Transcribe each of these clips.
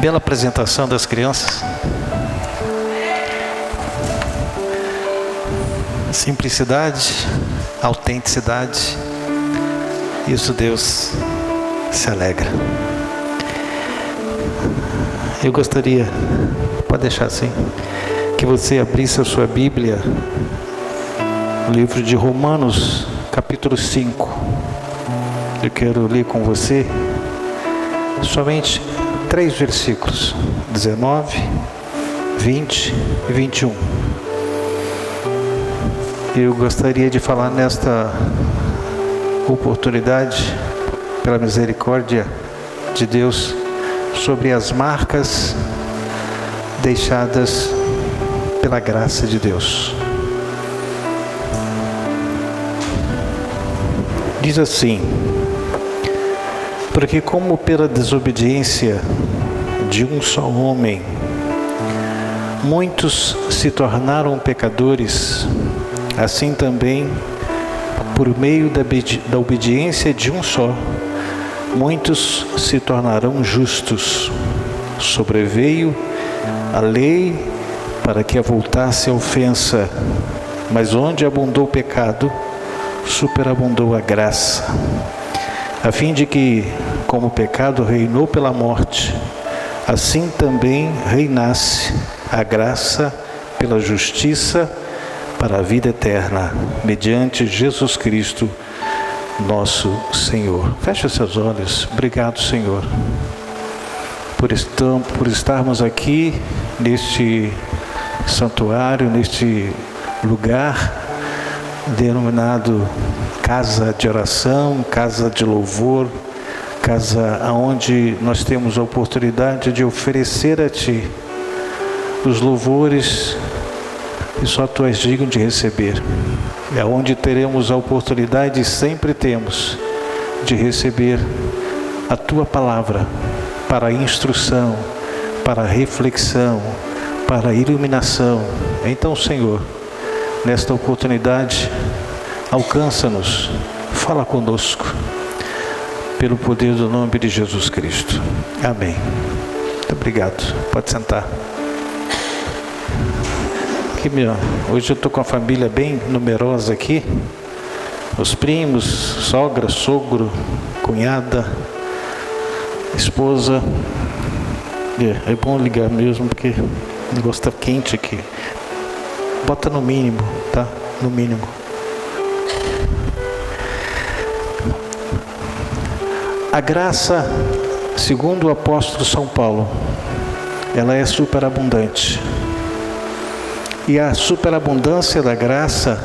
Bela apresentação das crianças. Simplicidade, autenticidade. Isso Deus se alegra. Eu gostaria, pode deixar assim, que você abrisse a sua Bíblia, o livro de Romanos, capítulo 5. Eu quero ler com você somente 3 versículos, 19, 20 e 21. Eu gostaria de falar nesta oportunidade, pela misericórdia de Deus, sobre as marcas deixadas pela graça de Deus. Diz assim: porque como pela desobediência de um só homem muitos se tornaram pecadores, assim também por meio da obediência de um só muitos se tornarão justos. Sobreveio a lei para que avultasse a ofensa, mas onde abundou o pecado, superabundou a graça, a fim de que, como o pecado reinou pela morte, assim também reinasse a graça pela justiça para a vida eterna, mediante Jesus Cristo, nosso Senhor. Feche os seus olhos. Obrigado, Senhor, por estarmos aqui neste santuário, neste lugar denominado casa de oração, casa de louvor, casa onde nós temos a oportunidade de oferecer a Ti os louvores que só Tu és digno de receber. É onde teremos a oportunidade, e sempre temos, de receber a Tua palavra para a instrução, para a reflexão, para a iluminação. Então, Senhor, nesta oportunidade, alcança-nos, fala conosco, pelo poder do nome de Jesus Cristo. Amém. Muito obrigado. Pode sentar. Hoje eu estou com a família bem numerosa aqui. Os primos, sogra, sogro, cunhada, esposa. É bom ligar mesmo, porque o negócio está quente aqui. Bota no mínimo, tá? No mínimo. A graça, segundo o apóstolo São Paulo, ela é superabundante. E a superabundância da graça,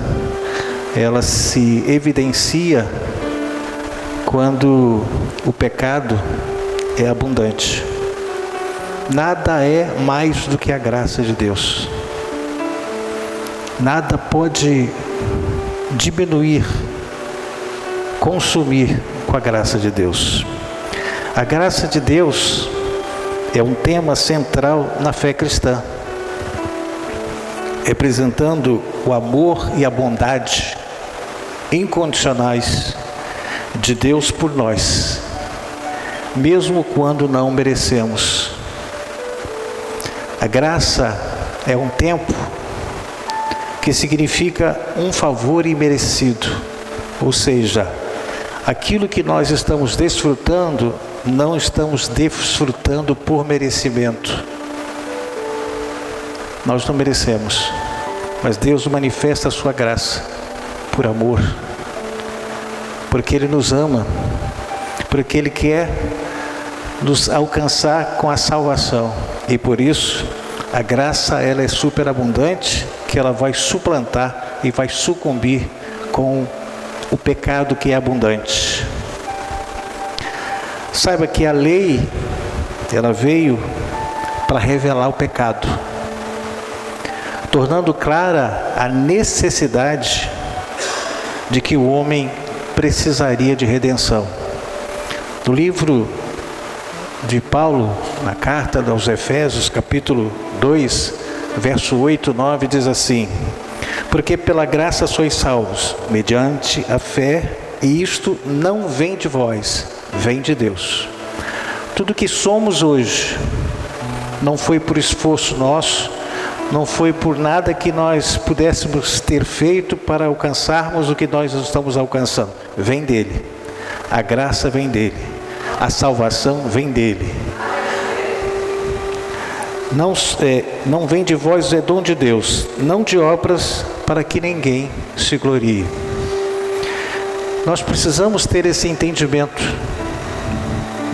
ela se evidencia quando o pecado é abundante. Nada é mais do que a graça de Deus. Nada pode diminuir, consumir com a graça de Deus. A graça de Deus é um tema central na fé cristã, representando o amor e a bondade incondicionais de Deus por nós, mesmo quando não merecemos. A graça é um tempo que significa um favor imerecido, ou seja, aquilo que nós estamos desfrutando, não estamos desfrutando por merecimento. Nós não merecemos, mas Deus manifesta a sua graça por amor, porque Ele nos ama, porque Ele quer nos alcançar com a salvação. E por isso, a graça, ela é superabundante, que ela vai suplantar e vai sucumbir com o pecado que é abundante. Saiba que a lei, ela veio para revelar o pecado, tornando clara a necessidade de que o homem precisaria de redenção. No livro de Paulo, na carta aos Efésios, capítulo 2, verso 8 e 9, diz assim: porque pela graça sois salvos, mediante a fé, e isto não vem de vós, vem de Deus. Tudo que somos hoje não foi por esforço nosso, não foi por nada que nós pudéssemos ter feito para alcançarmos o que nós estamos alcançando. Vem dele. A graça vem dele. A salvação vem dele. Não vem de vós, é dom de Deus, não de obras, para que ninguém se glorie. Nós precisamos ter esse entendimento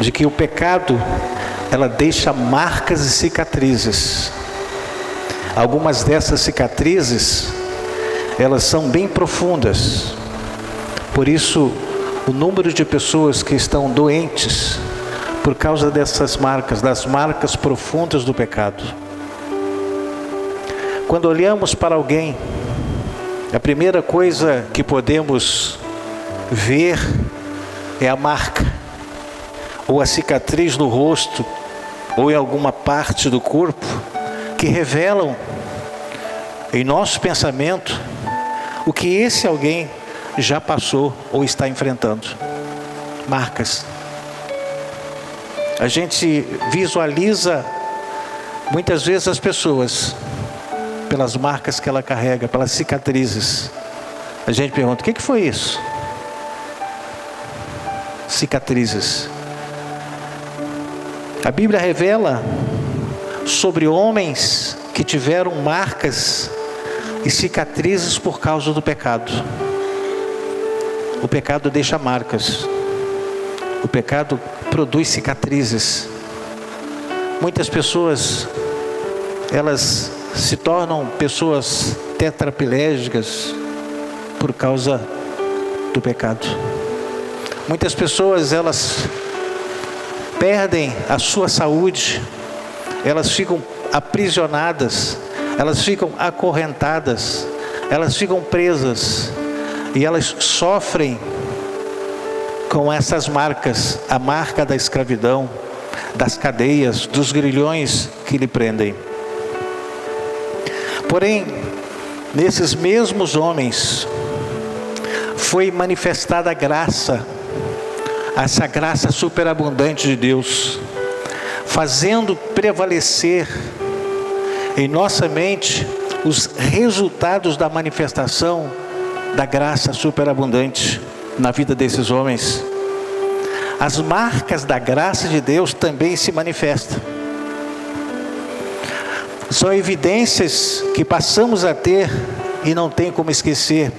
de que o pecado, ela deixa marcas e cicatrizes. Algumas dessas cicatrizes, elas são bem profundas. Por isso, o número de pessoas que estão doentes por causa dessas marcas, das marcas profundas do pecado. Quando olhamos para alguém, a primeira coisa que podemos ver é a marca, ou a cicatriz no rosto, ou em alguma parte do corpo, que revelam em nosso pensamento o que esse alguém já passou ou está enfrentando. Marcas. A gente visualiza muitas vezes as pessoas pelas marcas que ela carrega, pelas cicatrizes. A gente pergunta: o que foi isso? Cicatrizes. A Bíblia revela sobre homens que tiveram marcas e cicatrizes por causa do pecado. O pecado deixa marcas. O pecado produz cicatrizes. Muitas pessoas, elas se tornam pessoas tetraplégicas por causa do pecado. Muitas pessoas, elas perdem a sua saúde, elas ficam aprisionadas, elas ficam acorrentadas, elas ficam presas e elas sofrem com essas marcas, a marca da escravidão, das cadeias, dos grilhões que lhe prendem. Porém, nesses mesmos homens foi manifestada a graça, essa graça superabundante de Deus, fazendo prevalecer em nossa mente os resultados da manifestação da graça superabundante na vida desses homens. As marcas da graça de Deus também se manifestam. São evidências que passamos a ter e não tem como esquecer.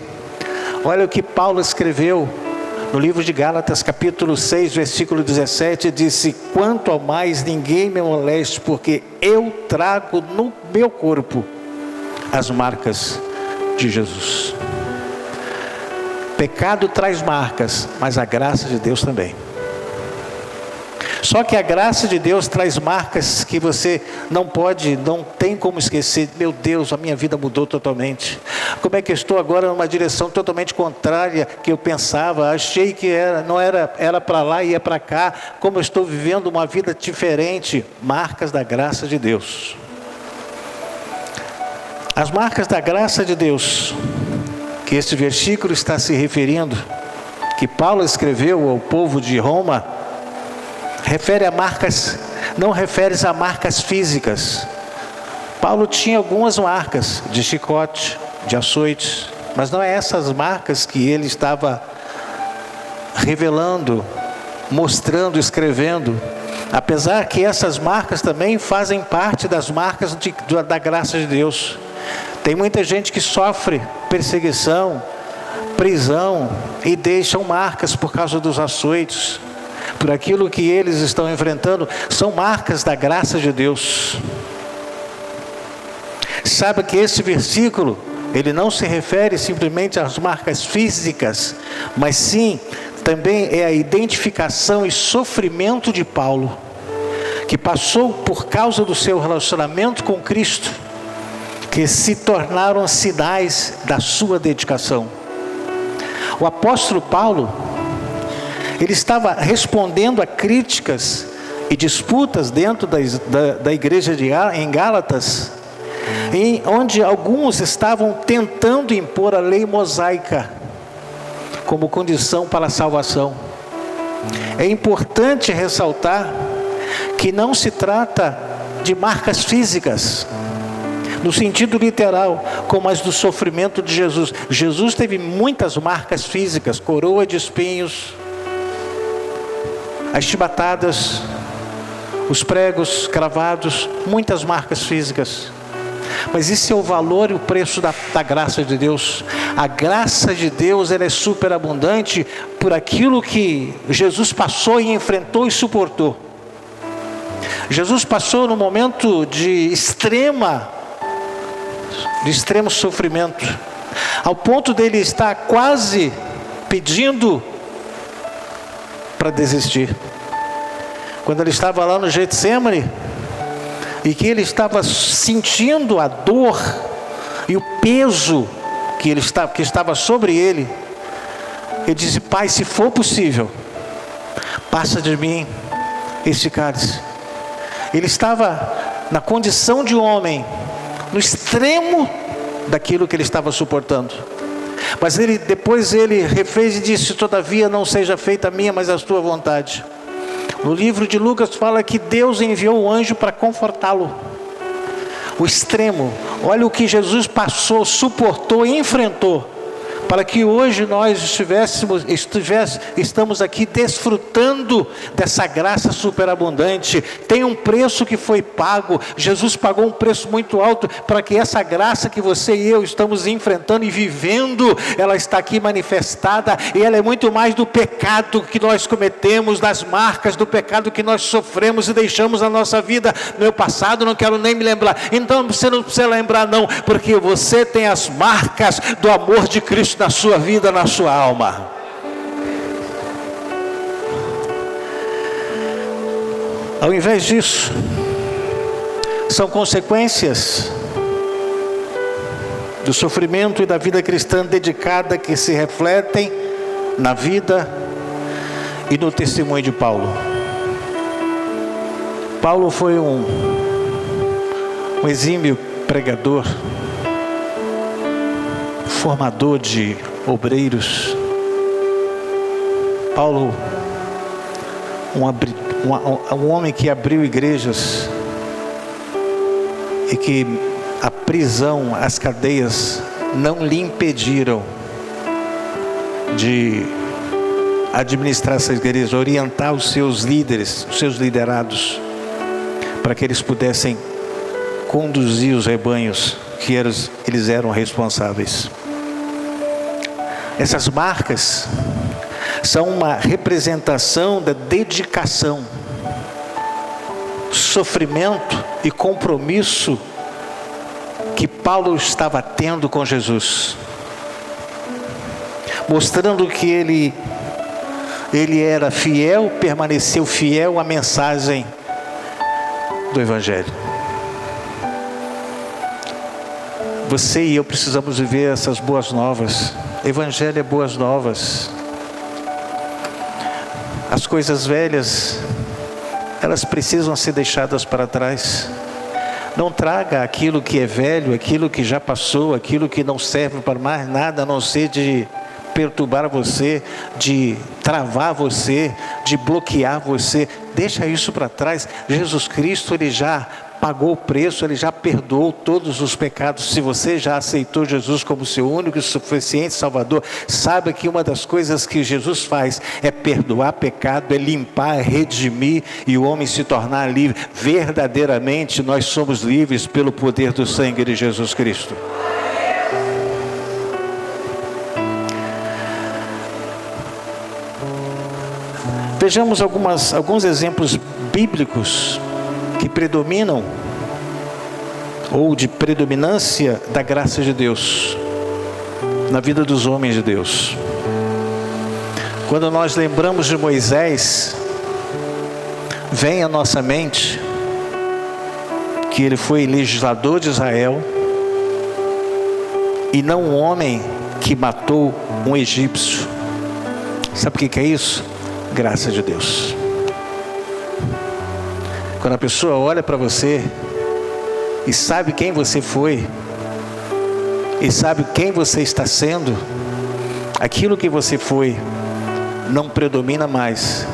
Olha o que Paulo escreveu no livro de Gálatas, capítulo 6, versículo 17, disse: quanto ao mais ninguém me moleste, porque eu trago no meu corpo as marcas de Jesus. Pecado traz marcas, mas a graça de Deus também. Só que a graça de Deus traz marcas que você não tem como esquecer. Meu Deus, a minha vida mudou totalmente. Como é que eu estou agora numa direção totalmente contrária que eu pensava? Achei que era para lá e ia para cá. Como eu estou vivendo uma vida diferente? Marcas da graça de Deus. As marcas da graça de Deus, que este versículo está se referindo, que Paulo escreveu ao povo de Roma, refere a marcas, não refere-se a marcas físicas. Paulo tinha algumas marcas de chicote, de açoites, mas não é essas marcas que ele estava revelando, mostrando, escrevendo. Apesar que essas marcas também fazem parte das marcas da graça de Deus. Tem muita gente que sofre perseguição, prisão e deixam marcas por causa dos açoites, por aquilo que eles estão enfrentando. São marcas da graça de Deus. Sabe que esse versículo, ele não se refere simplesmente às marcas físicas, mas sim, também é a identificação e sofrimento de Paulo, que passou por causa do seu relacionamento com Cristo, que se tornaram sinais da sua dedicação. O apóstolo Paulo, ele estava respondendo a críticas e disputas dentro da igreja em Gálatas, onde alguns estavam tentando impor a lei mosaica como condição para a salvação. É importante ressaltar que não se trata de marcas físicas, no sentido literal, como as do sofrimento de Jesus. Jesus teve muitas marcas físicas, coroa de espinhos, as chibatadas, os pregos cravados, muitas marcas físicas. Mas isso é o valor e o preço da graça de Deus. A graça de Deus, ela é superabundante por aquilo que Jesus passou e enfrentou e suportou. Jesus passou num momento de extremo sofrimento, ao ponto dele estar quase pedindo para desistir. Quando ele estava lá no Getsêmani, e que ele estava sentindo a dor e o peso que estava sobre ele, ele disse: Pai, se for possível, passa de mim esse cálice. Ele estava na condição de homem, no extremo daquilo que ele estava suportando. Mas depois ele refez e disse: todavia não seja feita a minha, mas a tua vontade. No livro de Lucas fala que Deus enviou o anjo para confortá-lo. O extremo. Olha o que Jesus passou, suportou e enfrentou, para que hoje nós estamos aqui desfrutando dessa graça superabundante. Tem um preço que foi pago. Jesus pagou um preço muito alto para que essa graça que você e eu estamos enfrentando e vivendo, ela está aqui manifestada, e ela é muito mais do pecado que nós cometemos, das marcas do pecado que nós sofremos e deixamos na nossa vida. Meu passado, não quero nem me lembrar. Então você não precisa lembrar não, porque você tem as marcas do amor de Cristo na sua vida, na sua alma. Ao invés disso, são consequências do sofrimento e da vida cristã dedicada que se refletem na vida e no testemunho de Paulo. Paulo foi um exímio pregador, formador de obreiros. Paulo, um homem que abriu igrejas, e que a prisão, as cadeias não lhe impediram de administrar essas igrejas, orientar os seus líderes, os seus liderados, para que eles pudessem conduzir os rebanhos que eles eram responsáveis. Essas marcas são uma representação da dedicação, sofrimento e compromisso que Paulo estava tendo com Jesus, mostrando que ele era fiel, permaneceu fiel à mensagem do Evangelho. Você e eu precisamos viver essas boas novas. Evangelho é boas novas. As coisas velhas, elas precisam ser deixadas para trás. Não traga aquilo que é velho, aquilo que já passou, aquilo que não serve para mais nada, a não ser de perturbar você, de travar você, de bloquear você. Deixa isso para trás. Jesus Cristo, Ele já pagou o preço, Ele já perdoou todos os pecados. Se você já aceitou Jesus como seu único e suficiente Salvador, saiba que uma das coisas que Jesus faz é perdoar pecado, é limpar, é redimir, e o homem se tornar livre. Verdadeiramente nós somos livres pelo poder do sangue de Jesus Cristo. Vejamos alguns exemplos bíblicos que predominam, ou de predominância da graça de Deus na vida dos homens de Deus. Quando nós lembramos de Moisés, vem à nossa mente que ele foi legislador de Israel e não um homem que matou um egípcio. Sabe o que é isso? Graça de Deus. Quando a pessoa olha para você e sabe quem você foi, e sabe quem você está sendo, aquilo que você foi não predomina mais,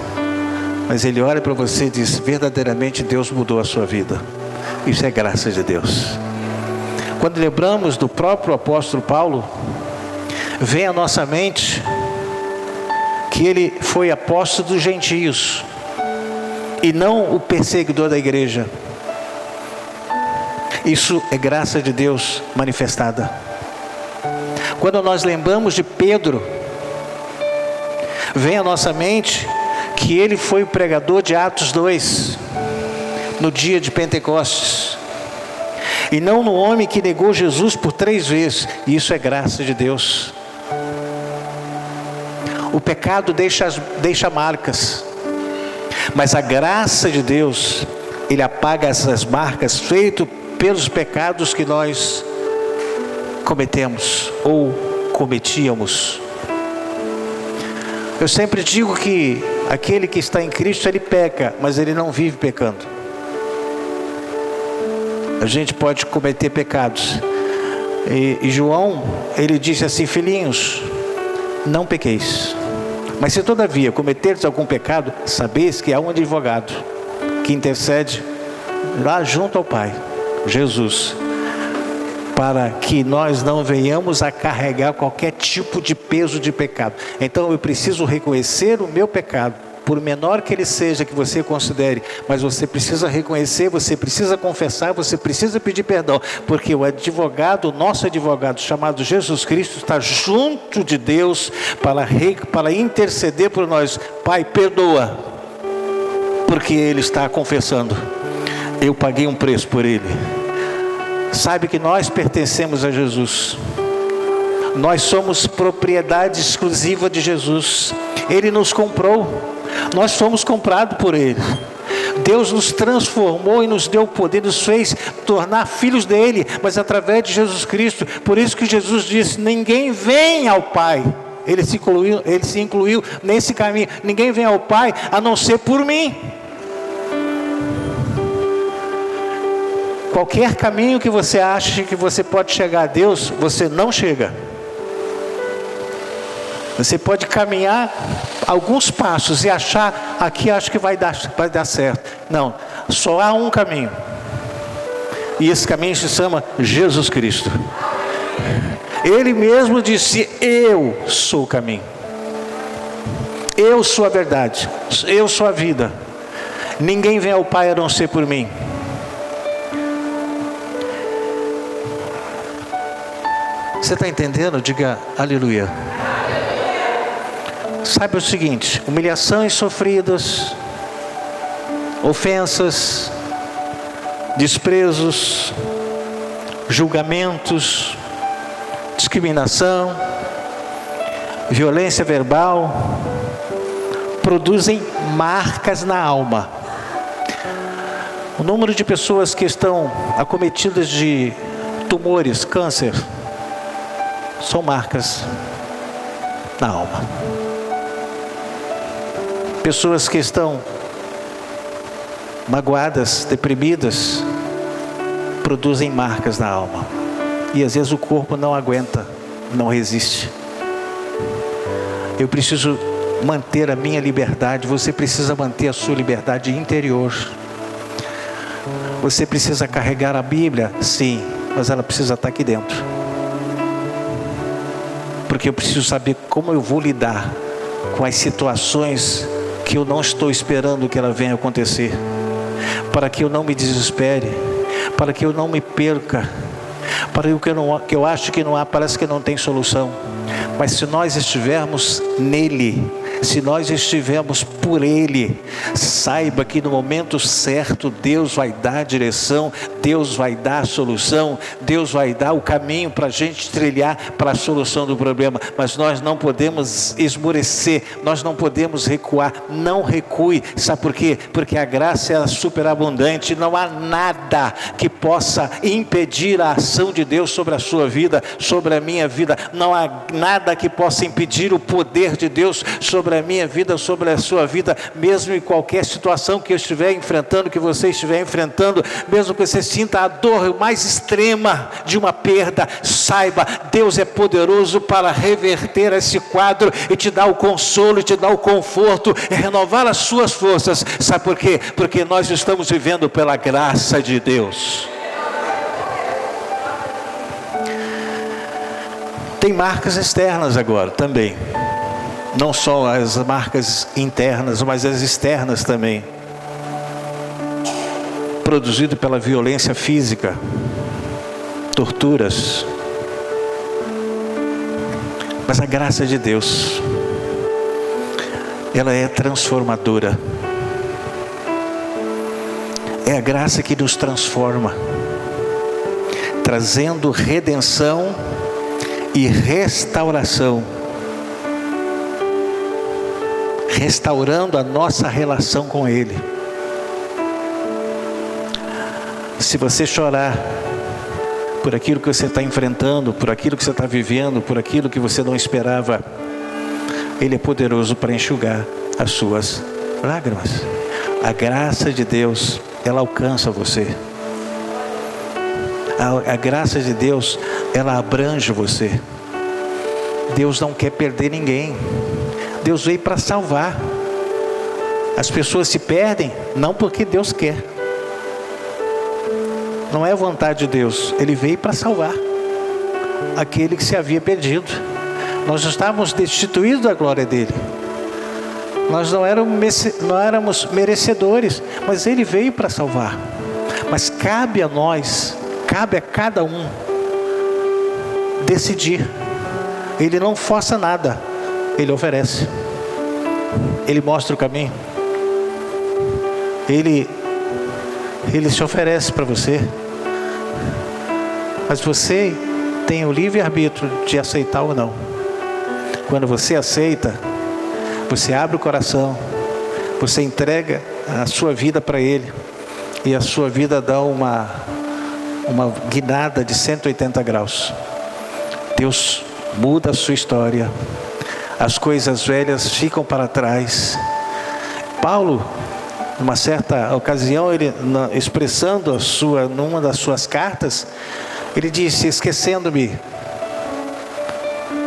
mas ele olha para você e diz: verdadeiramente Deus mudou a sua vida. Isso é graça de Deus. Quando lembramos do próprio apóstolo Paulo, vem à nossa mente que ele foi apóstolo dos gentios e não o perseguidor da igreja. Isso é graça de Deus manifestada. Quando nós lembramos de Pedro, vem à nossa mente que ele foi o pregador de Atos 2, no dia de Pentecostes, e não no homem que negou Jesus por 3 vezes. Isso é graça de Deus. O pecado deixa marcas, mas a graça de Deus, Ele apaga essas marcas feitas pelos pecados que nós cometemos ou cometíamos. Eu sempre digo que aquele que está em Cristo, ele peca, mas ele não vive pecando. A gente pode cometer pecados. E João, ele disse assim: filhinhos, não pequeis. Mas se todavia cometeres algum pecado, sabeis que há um advogado que intercede lá junto ao Pai, Jesus, para que nós não venhamos a carregar qualquer tipo de peso de pecado. Então eu preciso reconhecer o meu pecado, por menor que ele seja, que você considere, mas você precisa reconhecer, você precisa confessar, você precisa pedir perdão, porque o advogado, o nosso advogado chamado Jesus Cristo, está junto de Deus para interceder por nós. Pai, perdoa, porque ele está confessando: eu paguei um preço por ele. Sabe que nós pertencemos a Jesus, nós somos propriedade exclusiva de Jesus. Ele nos comprou, nós fomos comprados por Ele. Deus nos transformou e nos deu o poder, nos fez tornar filhos dele, mas através de Jesus Cristo. Por isso que Jesus disse: ninguém vem ao Pai. Ele se incluiu nesse caminho. Ninguém vem ao Pai a não ser por mim. Qualquer caminho que você ache que você pode chegar a Deus, você não chega. Você pode caminhar alguns passos e achar: aqui acho que vai dar certo. Não, só há um caminho. E esse caminho se chama Jesus Cristo. Ele mesmo disse: eu sou o caminho, eu sou a verdade, eu sou a vida. Ninguém vem ao Pai a não ser por mim. Você está entendendo? Diga aleluia. Saiba o seguinte: humilhações sofridas, ofensas, desprezos, julgamentos, discriminação, violência verbal, produzem marcas na alma. O número de pessoas que estão acometidas de tumores, câncer, são marcas na alma. Pessoas que estão magoadas, deprimidas, produzem marcas na alma. E às vezes o corpo não aguenta, não resiste. Eu preciso manter a minha liberdade. Você precisa manter a sua liberdade interior. Você precisa carregar a Bíblia, sim, mas ela precisa estar aqui dentro. Porque eu preciso saber como eu vou lidar com as situações que eu não estou esperando que ela venha acontecer, para que eu não me desespere, para que eu não me perca, para que eu acho que não há, parece que não tem solução. Mas se nós estivermos nele, se nós estivermos por Ele, saiba que no momento certo Deus vai dar a direção, Deus vai dar a solução, Deus vai dar o caminho para a gente trilhar para a solução do problema. Mas nós não podemos esmorecer, nós não podemos recuar. Não recue. Sabe por quê? Porque a graça é superabundante. Não há nada que possa impedir a ação de Deus sobre a sua vida, sobre a minha vida. Não há nada que possa impedir o poder de Deus sobre sobre a minha vida, sobre a sua vida, mesmo em qualquer situação que eu estiver enfrentando, que você estiver enfrentando, mesmo que você sinta a dor mais extrema de uma perda, saiba, Deus é poderoso para reverter esse quadro e te dar o consolo, e te dar o conforto, e renovar as suas forças. Sabe por quê? Porque nós estamos vivendo pela graça de Deus. Tem marcas externas agora também, não só as marcas internas, mas as externas também, produzido pela violência física, torturas. Mas a graça de Deus, ela é transformadora. É a graça que nos transforma, trazendo redenção e restauração, restaurando a nossa relação com Ele. Se você chorar por aquilo que você está enfrentando, por aquilo que você está vivendo, por aquilo que você não esperava, Ele é poderoso para enxugar as suas lágrimas. A graça de Deus, ela alcança você. A graça de Deus, ela abrange você. Deus não quer perder ninguém. Deus veio para salvar. As pessoas se perdem não porque Deus quer. Não é vontade de Deus. Ele veio para salvar aquele que se havia perdido. Nós estávamos destituídos da glória dele. Nós não éramos merecedores, mas Ele veio para salvar. Mas cabe a nós, cabe a cada um decidir. Ele não força nada, Ele oferece. Ele mostra o caminho. Ele se oferece para você. Mas você tem o livre-arbítrio de aceitar ou não. Quando você aceita, você abre o coração, você entrega a sua vida para Ele, e a sua vida dá uma guinada de 180 graus. Deus muda a sua história, as coisas velhas ficam para trás. Paulo, numa certa ocasião, ele expressando numa das suas cartas, ele disse: esquecendo-me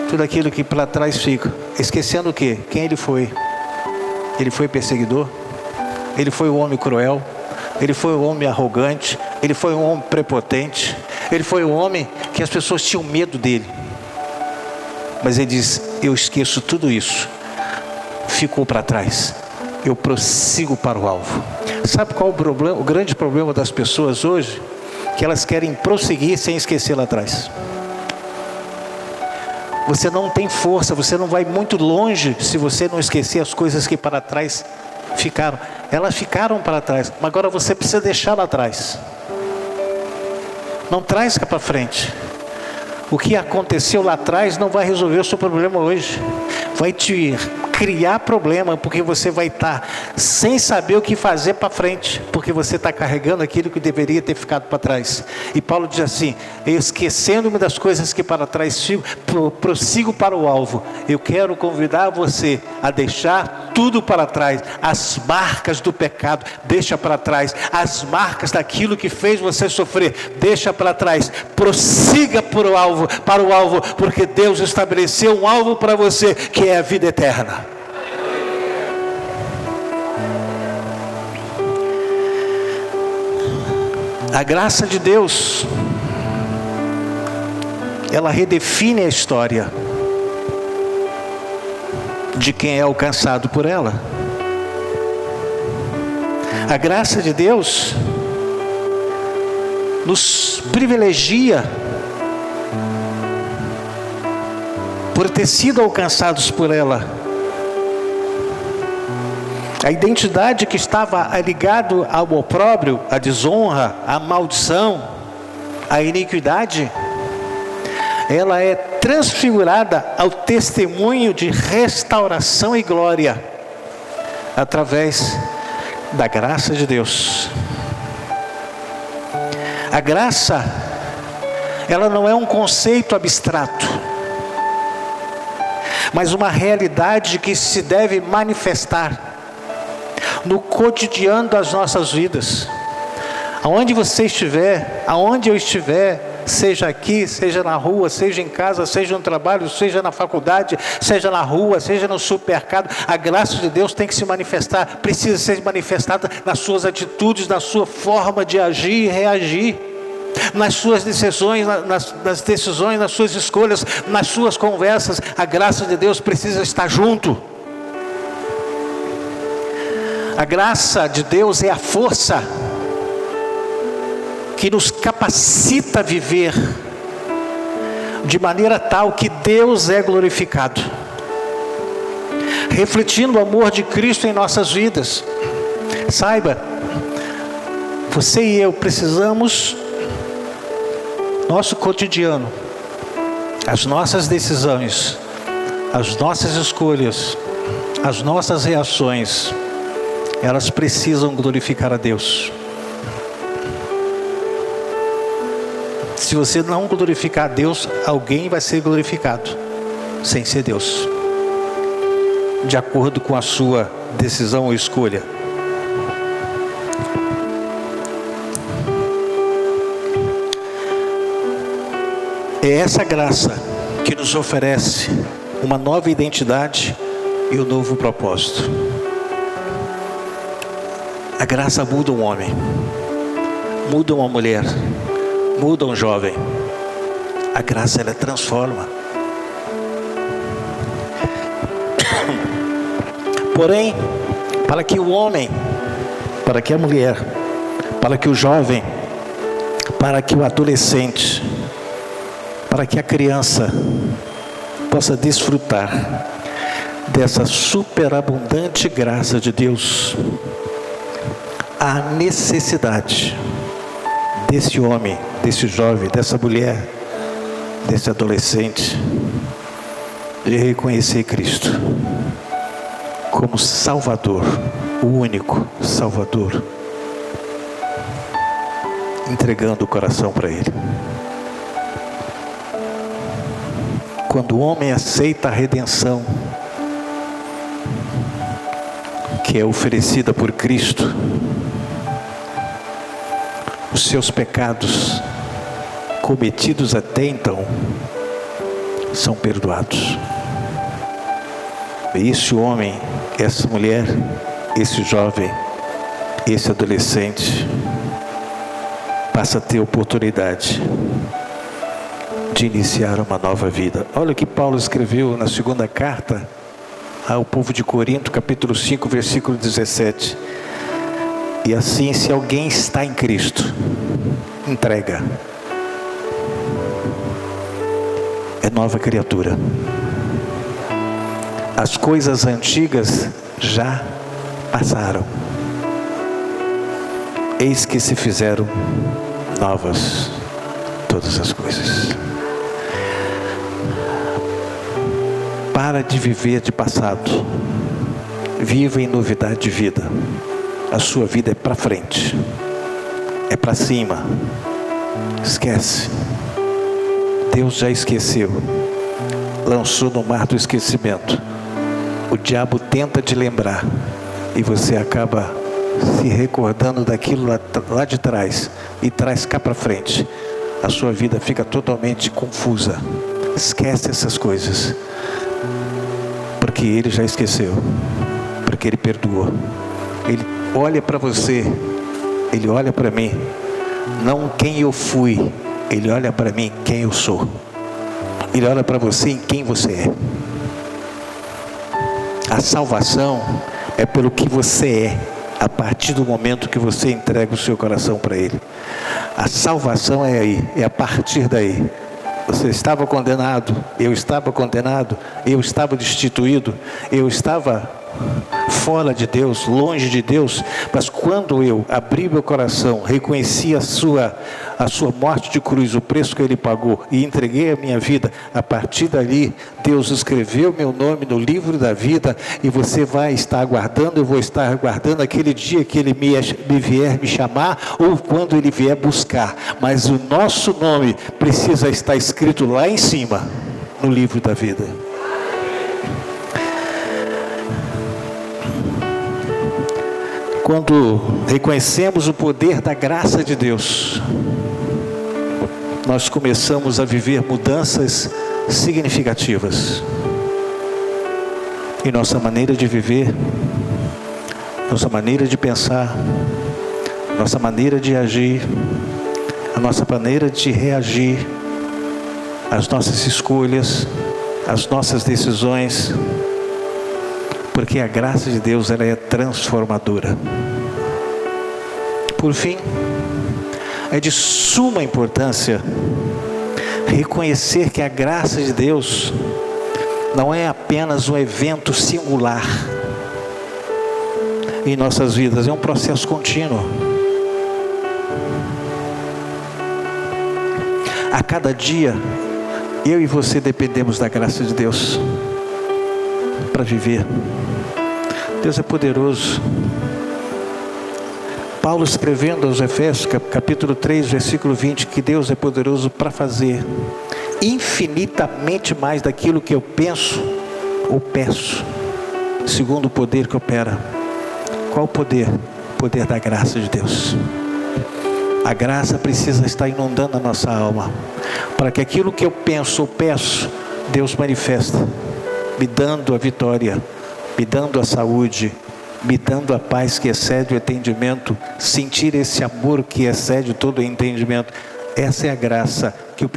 tudo aquilo que para trás fica. Esquecendo o quê? Quem ele foi? Ele foi perseguidor, ele foi um homem cruel, ele foi um homem arrogante, ele foi um homem prepotente, ele foi um homem que as pessoas tinham medo dele. Mas ele diz: eu esqueço tudo isso, ficou para trás, eu prossigo para o alvo. Sabe qual o grande problema das pessoas hoje? Que elas querem prosseguir sem esquecer lá atrás. Você não tem força, você não vai muito longe se você não esquecer as coisas que para trás ficaram. Elas ficaram para trás, mas agora você precisa deixar lá atrás. Não traz cá para frente. O que aconteceu lá atrás não vai resolver o seu problema hoje. Vai te criar problema, porque você vai estar sem saber o que fazer para frente, porque você está carregando aquilo que deveria ter ficado para trás. E Paulo diz assim: esquecendo-me das coisas que para trás prossigo para o alvo. Eu quero convidar você a deixar tudo para trás. As marcas do pecado, deixa para trás. As marcas daquilo que fez você sofrer, deixa para trás. Prossiga para o alvo, porque Deus estabeleceu um alvo para você, que é a vida eterna. A graça de Deus, ela redefine a história de quem é alcançado por ela. A graça de Deus nos privilegia por ter sido alcançados por ela. A identidade que estava ligada ao opróbrio, à desonra, à maldição, à iniquidade, ela é transfigurada ao testemunho de restauração e glória, através da graça de Deus. A graça, ela não é um conceito abstrato. mas uma realidade que se deve manifestar no cotidiano das nossas vidas. Aonde você estiver, aonde eu estiver, seja aqui, seja na rua, seja em casa, seja no trabalho, seja na faculdade, seja na rua, seja no supermercado, a graça de Deus tem que se manifestar, precisa ser manifestada nas suas atitudes, na sua forma de agir e reagir, nas suas decisões, nas decisões, nas suas escolhas, nas suas conversas. A graça de Deus precisa estar junto. A graça de Deus é a força que nos capacita a viver de maneira tal que Deus é glorificado, refletindo o amor de Cristo em nossas vidas. Saiba, você e eu precisamos, nosso cotidiano, as nossas decisões, as nossas escolhas, as nossas reações, elas precisam glorificar a Deus. Se você não glorificar a Deus, alguém vai ser glorificado, sem ser Deus, de acordo com a sua decisão ou escolha. É essa graça que nos oferece uma nova identidade e um novo propósito. A graça muda um homem, muda uma mulher, muda um jovem. A graça, ela transforma. Porém, para que o homem, para que a mulher, para que o jovem, para que o adolescente, para que a criança possa desfrutar dessa superabundante graça de Deus, há necessidade desse homem, desse jovem, dessa mulher, desse adolescente, de reconhecer Cristo como Salvador, o único Salvador, entregando o coração para Ele. Quando o homem aceita a redenção que é oferecida por Cristo, os seus pecados cometidos até então são perdoados. E esse homem, essa mulher, esse jovem, esse adolescente passa a ter oportunidade de iniciar uma nova vida. Olha o que Paulo escreveu na segunda carta ao povo de Corinto, capítulo 5, versículo 17. E assim, se alguém está em Cristo, entrega, é nova criatura. As coisas antigas já passaram, eis que se fizeram novas todas as coisas. Para de viver de passado, viva em novidade de vida. A sua vida é para frente, é para cima. Esquece. Deus já esqueceu, lançou no mar do esquecimento. O diabo tenta te lembrar e você acaba se recordando daquilo lá de trás e traz cá para frente. A sua vida fica totalmente confusa. Esquece essas coisas, porque Ele já esqueceu, porque Ele perdoou. Ele olha para você, Ele olha para mim, não quem eu fui, Ele olha para mim quem eu sou. Ele olha para você em quem você é. A salvação é pelo que você é, a partir do momento que você entrega o seu coração para Ele. A salvação é aí, é a partir daí. Você estava condenado, eu estava destituído, eu estava fora de Deus, longe de Deus, mas quando eu abri meu coração, reconheci a sua morte de cruz, o preço que Ele pagou, e entreguei a minha vida, a partir dali, Deus escreveu meu nome no livro da vida, e você vai estar aguardando, eu vou estar aguardando aquele dia que Ele me vier me chamar, ou quando Ele vier buscar, mas o nosso nome precisa estar escrito lá em cima, no livro da vida. Quando reconhecemos o poder da graça de Deus, nós começamos a viver mudanças significativas em nossa maneira de viver, nossa maneira de pensar, nossa maneira de agir, a nossa maneira de reagir, as nossas escolhas, as nossas decisões, porque a graça de Deus, ela é transformadora. Por fim, é de suma importância reconhecer que a graça de Deus não é apenas um evento singular em nossas vidas, é um processo contínuo. A cada dia, eu e você dependemos da graça de Deus para viver. Deus é poderoso. Paulo escrevendo aos Efésios, capítulo 3, versículo 20, que Deus é poderoso para fazer infinitamente mais daquilo que eu penso ou peço, segundo o poder que opera. Qual o poder? O poder da graça de Deus. A graça precisa estar inundando a nossa alma, para que aquilo que eu penso ou peço, Deus manifesta, me dando a vitória, me dando a saúde, me dando a paz que excede o entendimento, sentir esse amor que excede todo o entendimento. Essa é a graça que eu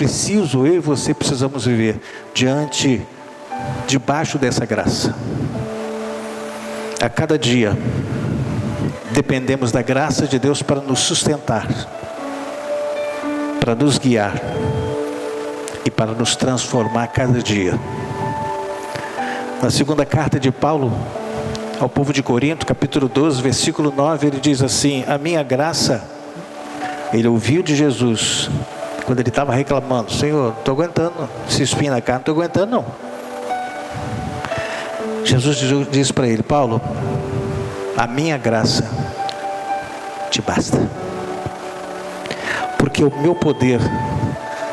e você precisamos viver debaixo dessa graça. A cada dia, dependemos da graça de Deus para nos sustentar, para nos guiar e para nos transformar a cada dia. Na segunda carta de Paulo ao povo de Corinto, capítulo 12, versículo 9, ele diz assim: a minha graça, ele ouviu de Jesus, quando ele estava reclamando: Senhor, não estou aguentando esse espinho na carne, não estou aguentando não. Jesus diz para ele: Paulo, a minha graça te basta, porque o meu poder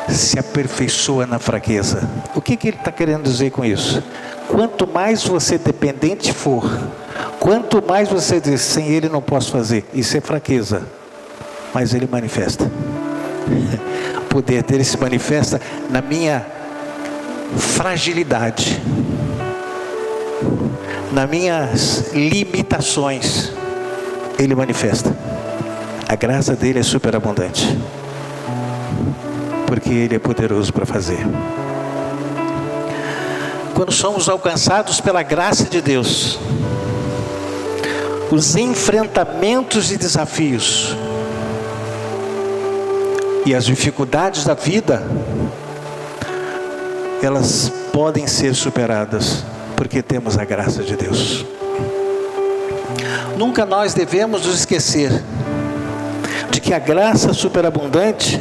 se aperfeiçoa na fraqueza. O que ele está querendo dizer com isso? Quanto mais você dependente for, quanto mais você diz, sem Ele não posso fazer, isso é fraqueza, mas Ele manifesta. O poder dele se manifesta na minha fragilidade, nas minhas limitações. Ele manifesta. A graça dele é superabundante, porque Ele é poderoso para fazer. Quando somos alcançados pela graça de Deus, os enfrentamentos e desafios e as dificuldades da vida, elas podem ser superadas, porque temos a graça de Deus. Nunca nós devemos nos esquecer de que a graça superabundante,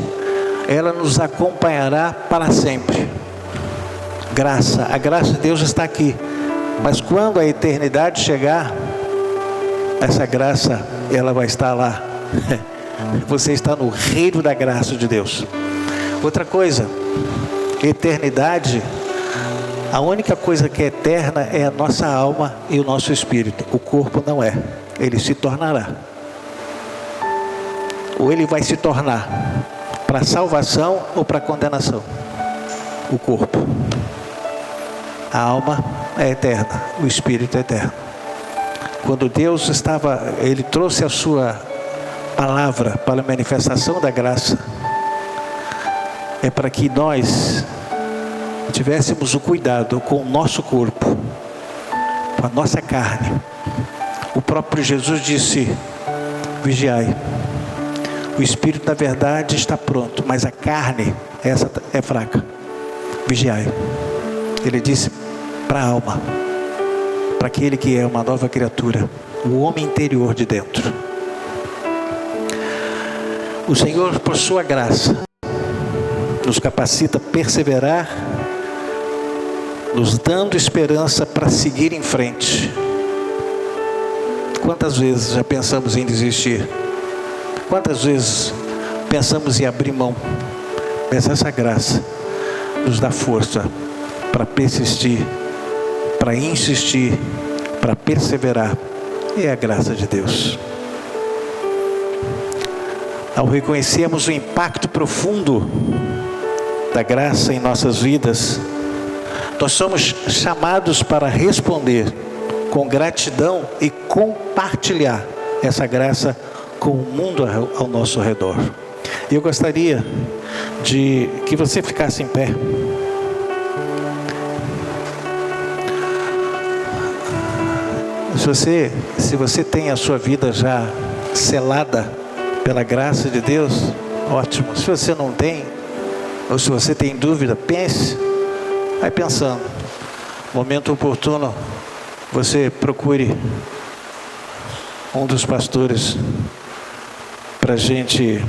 ela nos acompanhará para sempre. A graça de Deus está aqui, mas quando a eternidade chegar, essa graça, ela vai estar lá. Você está no reino da graça de Deus. Outra coisa, eternidade, a única coisa que é eterna é a nossa alma e o nosso espírito. O corpo não é, ele se tornará, ou ele vai se tornar para salvação ou para condenação. O corpo. A alma é eterna, o espírito é eterno. Quando Deus Ele trouxe a sua palavra para a manifestação da graça, é para que nós tivéssemos o cuidado com o nosso corpo, com a nossa carne. O próprio Jesus disse: vigiai. O espírito, na verdade, está pronto, mas a carne, essa é fraca. Vigiai. Ele disse para a alma, para aquele que é uma nova criatura, o homem interior de dentro. O Senhor, por sua graça, nos capacita a perseverar, nos dando esperança para seguir em frente. Quantas vezes já pensamos em desistir? Quantas vezes pensamos em abrir mão? Mas essa graça nos dá força para persistir, para insistir, para perseverar. É a graça de Deus. ao reconhecermos o impacto profundo da graça em nossas vidas, nós somos chamados para responder com gratidão e compartilhar essa graça com o mundo ao nosso redor. E eu gostaria de que você ficasse em pé. Se você tem a sua vida já selada pela graça de Deus, ótimo. Se você não tem, ou se você tem dúvida, pense. Vai pensando. Momento oportuno, você procure um dos pastores para a gente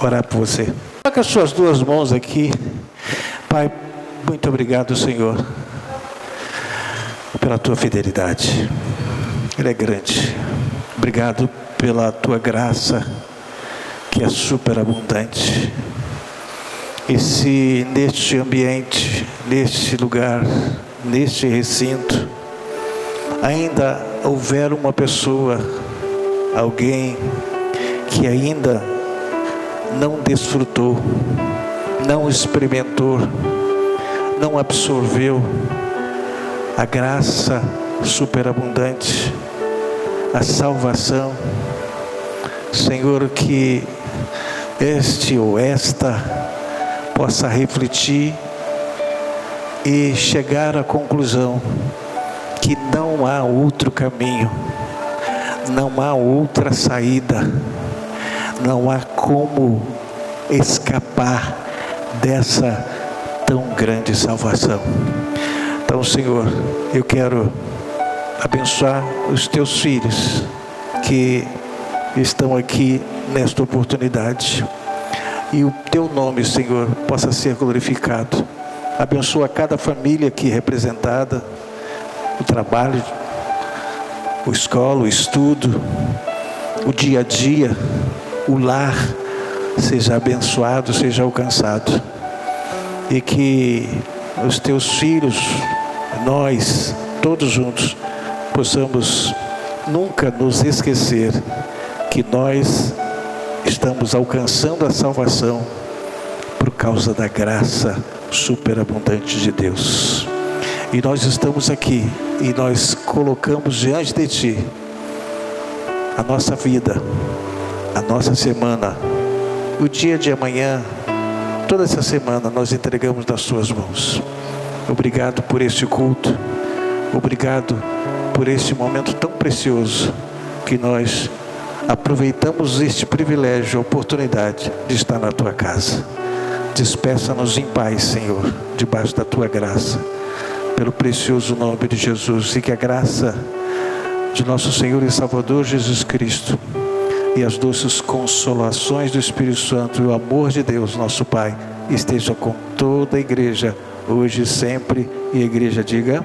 orar por você. Coloque as suas duas mãos aqui. Pai, muito obrigado, Senhor, pela tua fidelidade. Ele é grande. Obrigado pela tua graça, que é superabundante. E se neste ambiente, neste lugar, neste recinto, ainda houver uma pessoa, alguém que ainda não desfrutou, não experimentou, não absorveu a graça superabundante, a salvação, Senhor, que este ou esta possa refletir e chegar à conclusão que não há outro caminho, não há outra saída, não há como escapar dessa tão grande salvação. Então, Senhor, eu quero abençoar os teus filhos que estão aqui nesta oportunidade. E o teu nome, Senhor, possa ser glorificado. Abençoa cada família aqui representada, o trabalho, a escola, o estudo, o dia a dia, o lar, seja abençoado, seja alcançado. E que os teus filhos, nós, todos juntos, possamos nunca nos esquecer que nós estamos alcançando a salvação por causa da graça superabundante de Deus. E nós estamos aqui e nós colocamos diante de Ti a nossa vida, a nossa semana, o dia de amanhã, toda essa semana nós entregamos nas Tuas mãos. Obrigado por este culto, obrigado por este momento tão precioso que nós aproveitamos este privilégio, a oportunidade de estar na Tua casa. Despeça-nos em paz, Senhor, debaixo da Tua graça, pelo precioso nome de Jesus, e que a graça de nosso Senhor e Salvador Jesus Cristo e as doces consolações do Espírito Santo e o amor de Deus, nosso Pai, esteja com toda a igreja, hoje e sempre, e a igreja diga...